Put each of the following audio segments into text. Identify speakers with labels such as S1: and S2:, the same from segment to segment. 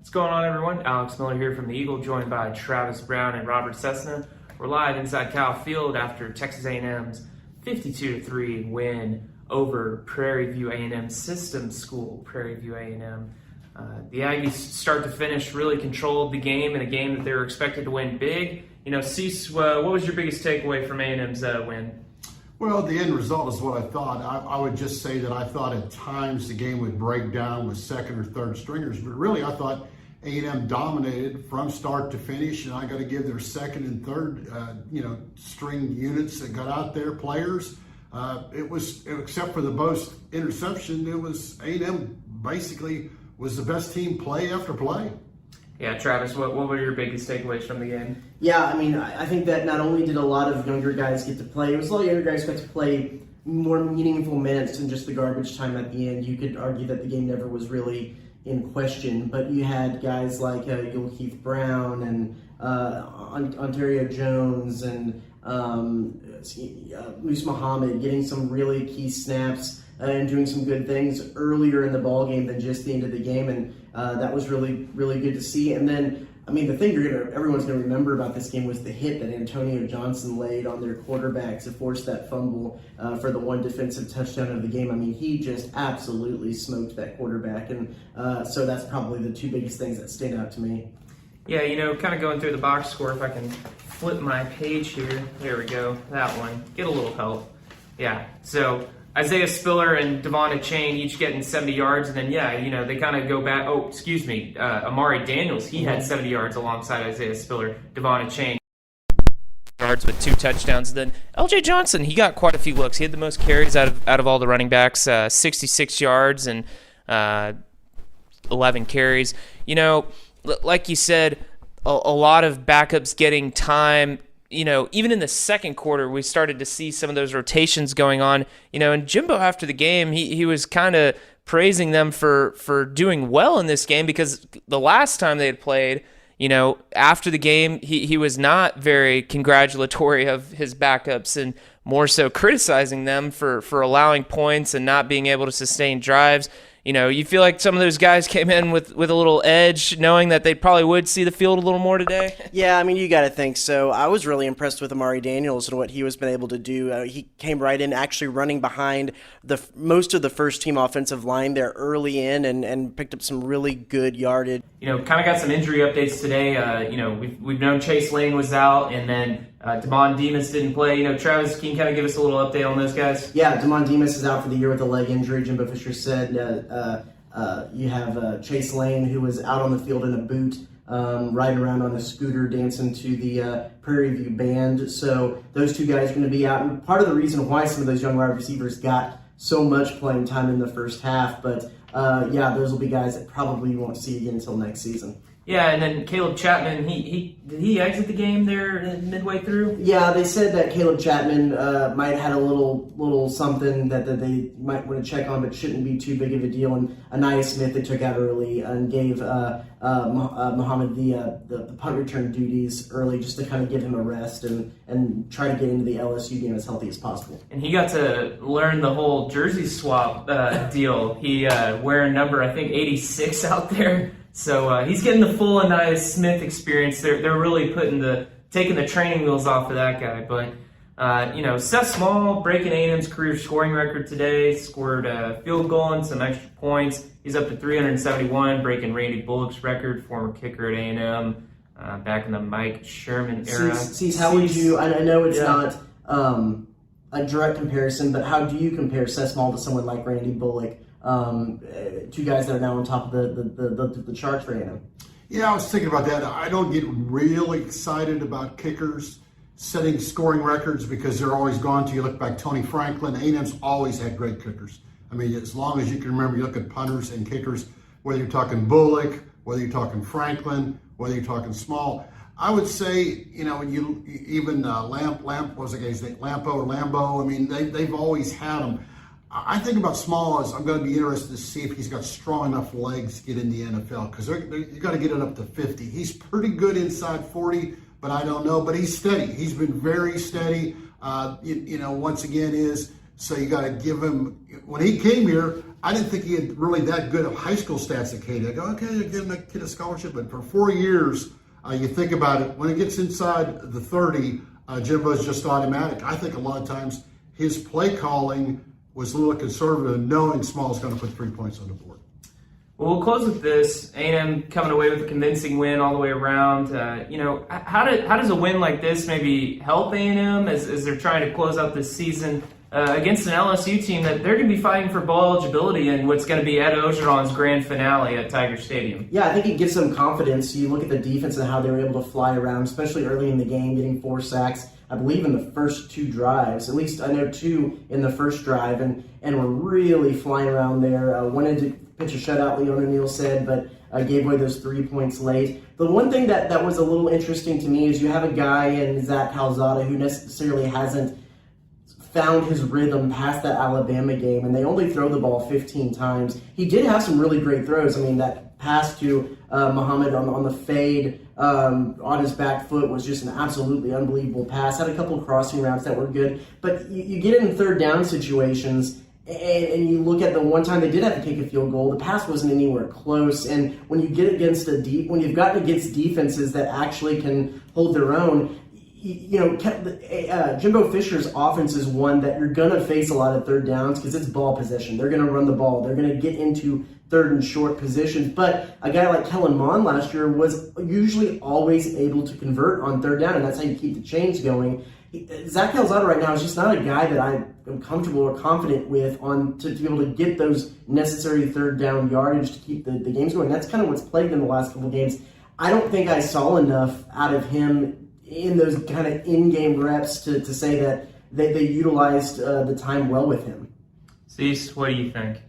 S1: What's going on, everyone? Alex Miller here from the Eagle, joined by Travis Brown and Robert Cessna. We're live inside Cal Field after Texas A&M's 52-3 win over Prairie View A&M System School. Prairie View A&M. The Aggies, start to finish, really controlled the game in a game that they were expected to win big. You know, Cease, what was your biggest takeaway from A&M's win?
S2: Well, the end result is what I thought. I would just say that I thought at times the game would break down with second or third stringers, but really I thought A&M dominated from start to finish, and I got to give their second and third, string units that got out there, players. It was, except for the Boast interception, it was A&M basically was the best team play after play.
S1: Yeah, Travis, what were your biggest takeaways from the game?
S3: Yeah, I mean, I think that not only did a lot of younger guys get to play, it was a lot of younger guys got to play more meaningful minutes than just the garbage time at the end. You could argue that the game never was really in question, but you had guys like Keith Brown and Ontario Jones and Moose Muhammad getting some really key snaps and doing some good things earlier in the ball game than just the end of the game, and that was really, really good to see. And then, I mean, the thing everyone's going to remember about this game was the hit that Antonio Johnson laid on their quarterback to force that fumble for the one defensive touchdown of the game. I mean, he just absolutely smoked that quarterback, and so that's probably the two biggest things that stand out to me.
S1: Yeah, kind of going through the box score, if I can flip my page here. There we go, that one. Get a little help. Yeah, so Isaiah Spiller and Devon Chain each getting 70 yards, and then, they kind of go back. Oh, excuse me, Amari Daniels, he had 70 yards alongside Isaiah Spiller. Devon Chain yards with 2 touchdowns. And then LJ Johnson, he got quite a few looks. He had the most carries out of all the running backs, 66 yards and 11 carries. Like you said, a lot of backups getting time. Even in the second quarter, we started to see some of those rotations going on. And Jimbo, after the game, he was kind of praising them for doing well in this game, because the last time they had played, after the game, he was not very congratulatory of his backups and more so criticizing them for allowing points and not being able to sustain drives. You feel like some of those guys came in with a little edge, knowing that they probably would see the field a little more today?
S3: Yeah, I mean, you got to think so. I was really impressed with Amari Daniels and what he was been able to do. He came right in, actually running behind most of the first-team offensive line there early in and picked up some really good yardage.
S1: Kind of got some injury updates today. We've known Chase Lane was out, and then Damon Demas didn't play. Travis, can you kind of give us a little update on those guys?
S3: Yeah, Damon Demas is out for the year with a leg injury. Jimbo Fisher said you have Chase Lane, who was out on the field in a boot, riding around on a scooter, dancing to the Prairie View band. So those two guys are going to be out. And part of the reason why some of those young wide receivers got so much playing time in the first half. But, those will be guys that probably you won't see again until next season.
S1: Yeah, and then Caleb Chapman, did he exit the game there midway through?
S3: Yeah, they said that Caleb Chapman might have had a little something that they might want to check on, but shouldn't be too big of a deal. And Anaya Smith they took out early and gave Muhammad the punt return duties early, just to kind of give him a rest and try to get into the LSU game as healthy as possible.
S1: And he got to learn the whole jersey swap deal. He wearing number, I think, 86 out there. So he's getting the full Anaya Smith experience. They're really taking the training wheels off of that guy. But Seth Small breaking A&M's career scoring record today. Scored a field goal and some extra points. He's up to 371, breaking Randy Bullock's record, former kicker at A&M, back in the Mike Sherman era.
S3: How would you? I know it's not a direct comparison, but how do you compare Seth Small to someone like Randy Bullock? Two guys that are now on top of the charts for A&M.
S2: Yeah, I was thinking about that. I don't get really excited about kickers setting scoring records because they're always gone to. You look back, Tony Franklin, A&M's always had great kickers. I mean, as long as you can remember, you look at punters and kickers, whether you're talking Bullock, whether you're talking Franklin, whether you're talking Small. I would say, even Lamp was a guy's name, Lambo. I mean, they've always had them. I think about Small as I'm going to be interested to see if he's got strong enough legs to get in the NFL, because you got to get it up to 50. He's pretty good inside 40, but I don't know. But he's steady. He's been very steady. Once again, so you got to give him. When he came here, I didn't think he had really that good of high school stats at Katy. I go, okay, you're giving that kid a scholarship, but for 4 years, you think about it, when it gets inside the 30, Jimbo's just automatic. I think a lot of times his play calling was a little conservative, knowing Small's going to put 3 points on the board.
S1: Well, we'll close with this. A&M coming away with a convincing win all the way around. How does a win like this maybe help A&M as they're trying to close out this season against an LSU team that they're going to be fighting for bowl eligibility in what's going to be Ed Ogeron's grand finale at Tiger Stadium?
S3: Yeah, I think it gives them confidence. You look at the defense and how they were able to fly around, especially early in the game, getting 4 sacks, I believe, in the first 2 drives. At least I know 2 in the first drive, and were really flying around there. Wanted to pitch a shutout, Leon O'Neal said, but gave away those 3 points late. The one thing that was a little interesting to me is you have a guy in Zach Calzada who necessarily hasn't found his rhythm past that Alabama game, and they only throw the ball 15 times. He did have some really great throws. I mean, that pass to Muhammad on the fade on his back foot was just an absolutely unbelievable pass. Had a couple of crossing routes that were good, but you get in third down situations, and you look at the one time they did have to kick a field goal, the pass wasn't anywhere close. And when you get against when you've gotten against defenses that actually can hold their own, Jimbo Fisher's offense is one that you're going to face a lot of third downs because it's ball possession. They're going to run the ball. They're going to get into third and short positions. But a guy like Kellen Mond last year was usually always able to convert on third down, and that's how you keep the chains going. Zach Calzada right now is just not a guy that I am comfortable or confident with to be able to get those necessary third down yardage to keep the games going. That's kind of what's plagued them the last couple of games. I don't think I saw enough out of him in those kind of in-game reps to say that they utilized the time well with him.
S1: Cease, what do you think?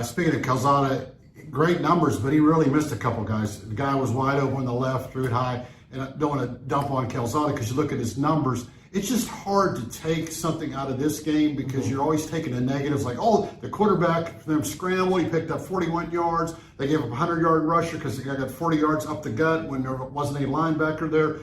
S2: Speaking of Calzada, great numbers, but he really missed a couple guys. The guy was wide open on the left, threw it high, and I don't want to dump on Calzada because you look at his numbers. It's just hard to take something out of this game because you're always taking the negatives, like, oh, the quarterback, them scrambled, he picked up 41 yards. They gave him a 100-yard rusher because the guy got 40 yards up the gut when there wasn't any linebacker there.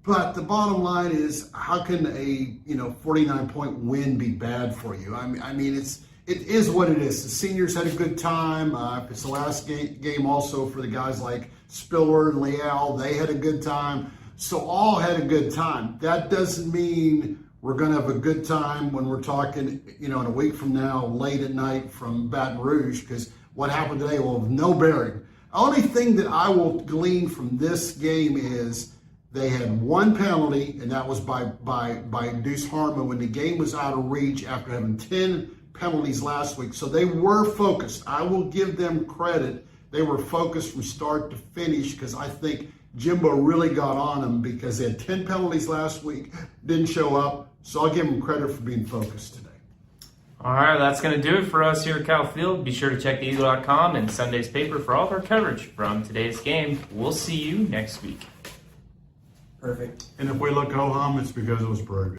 S2: But the bottom line is, how can a 49-point win be bad for you? I mean, it is what it is. The seniors had a good time. It's the last game also for the guys like Spiller and Leal. They had a good time. So all had a good time. That doesn't mean we're going to have a good time when we're talking, in a week from now, late at night from Baton Rouge, because what happened today will have no bearing. The only thing that I will glean from this game is they had 1 penalty, and that was by Deuce Harmon when the game was out of reach after having 10 penalties last week. So they were focused. I will give them credit. They were focused from start to finish because I think Jimbo really got on them because they had 10 penalties last week, didn't show up. So I'll give them credit for being focused today.
S1: All right, that's going to do it for us here at Cal Field. Be sure to check theeagle.com and Sunday's paper for all of our coverage from today's game. We'll see you next week.
S3: Perfect.
S2: And if we look ho-hum, it's because it was Prairie View.